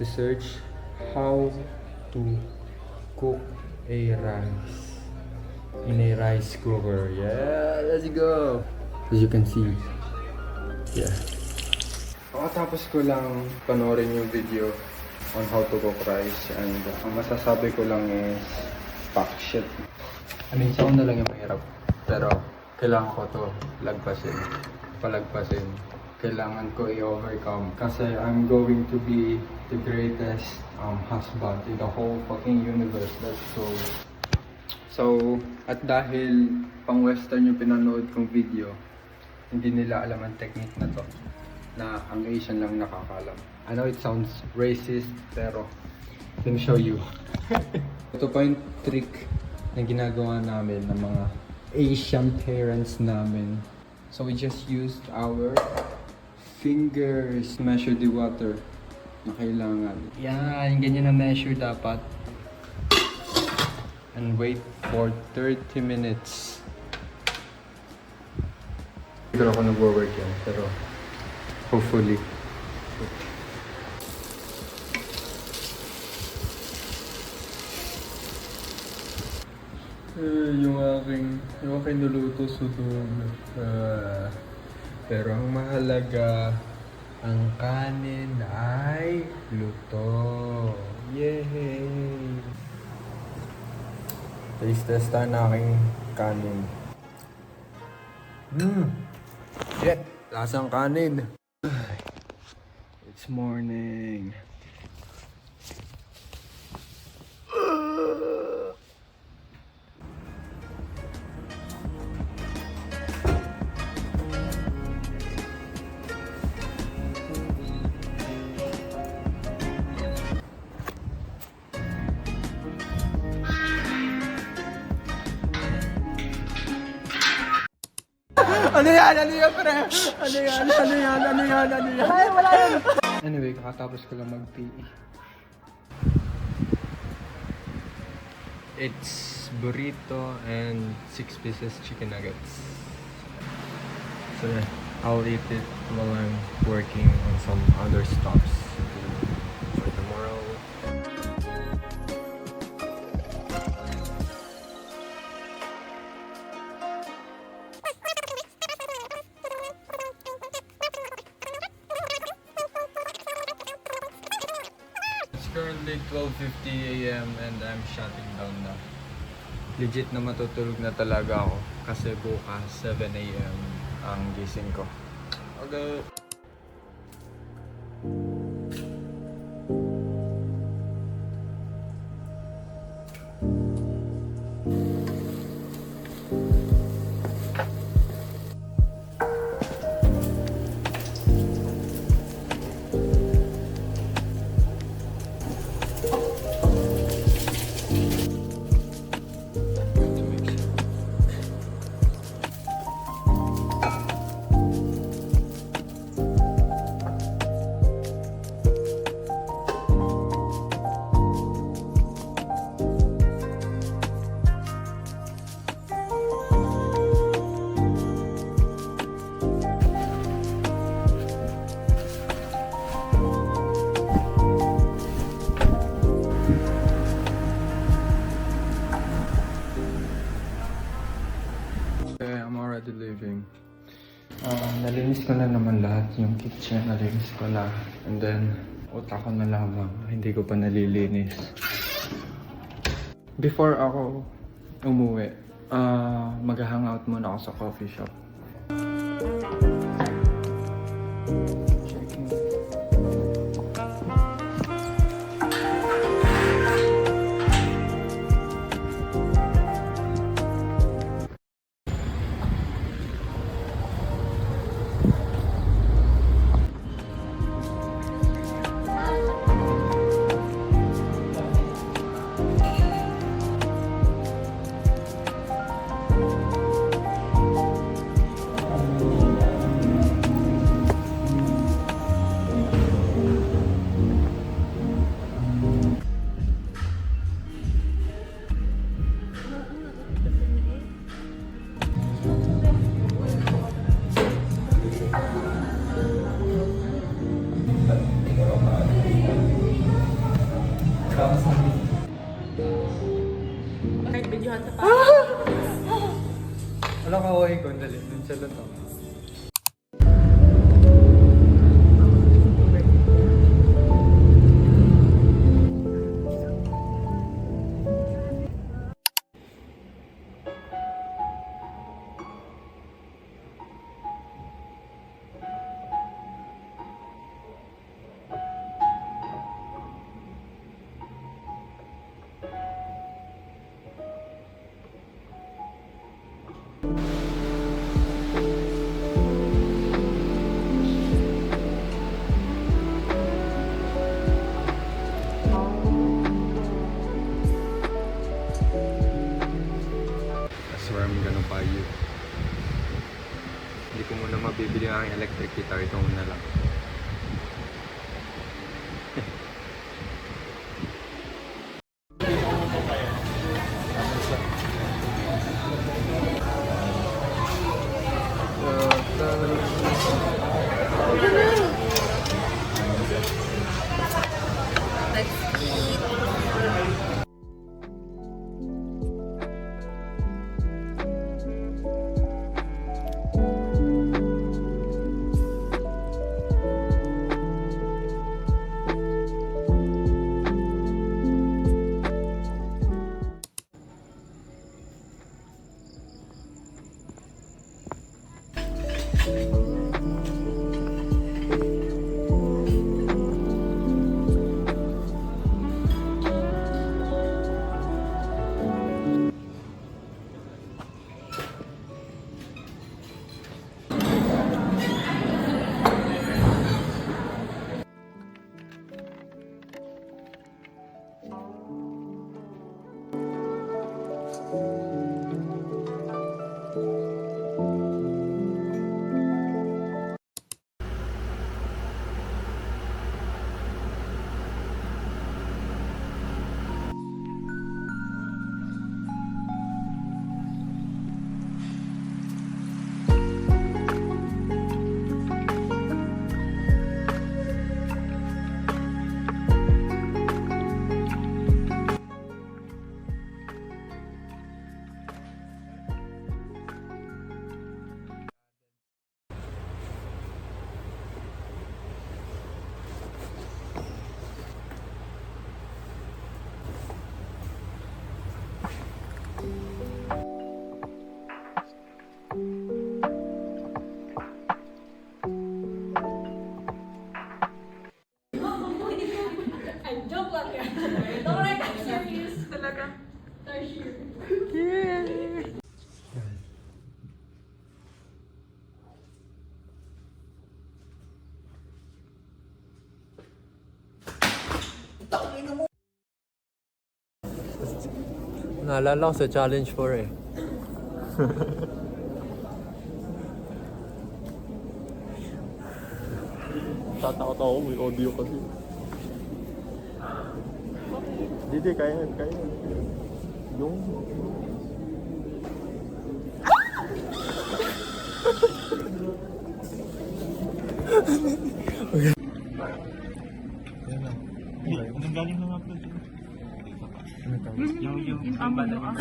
to search how to cook a rice in a rice cooker. Yeah, let's go! As you can see, yeah. Tapos ko lang panoorin yung video on how to cook rice, and ang masasabi ko lang is fuck shit. I mean, sa una lang yung mahirap, pero kailangan ko to palagpasin. Kailangan ko i-overcome kasi I'm going to be the greatest husband in the whole fucking universe. Let's go. So, at dahil pang western yung pinanood kong video, hindi nila alam ang technique na to, na ang Asian lang nakakalam. I know it sounds racist, pero let me show you. Ito pa yung trick na ginagawa namin ng mga Asian parents namin. So we just used our fingers, measure the water na kailangan. Yan, ganyan na measure dapat. And wait for 30 minutes. Hindi ako nag-work yan, pero hopefully. Yung aking nuluto sunog. Pero ang mahalaga, ang kanin ay luto. Yay! Taste test ang aking kanin. Shit! Lasang kanin! It's morning. Ano yan, pre? Ano yan? Ay, wala yan! Anyway, kakatapos ko lang mag-PE. It's burrito and 6 pieces chicken nuggets. So yeah, I'll eat it while I'm working on some other stops for tomorrow. Currently 12:50 AM and I'm shutting down na. Legit na matutulog na talaga ako kasi bukas 7 AM ang gising ko. Okay. Living. Nalinis ko na naman lahat yung kitchen, nalinis ko na, and then utak ko na lamang, hindi ko pa nalilinis. Before ako umuwi, mag-hangout muna ako sa coffee shop. Kahit videohan sa pa. Wala ka kaway ko, dali. Dun sa luto. That's where I'm gonna buy you. Hindi ko muna mabibili ang electric guitar. Ito muna lang. Let's eat. Joke lang yan. Don't like I'm serious talaga. Naalala ko sa Challenge 4 eh. Tatakot ako, may audio kasi. Hindi, kaya yan, kaya yan. Yung... Anong galing ng upload? Yung amin mo.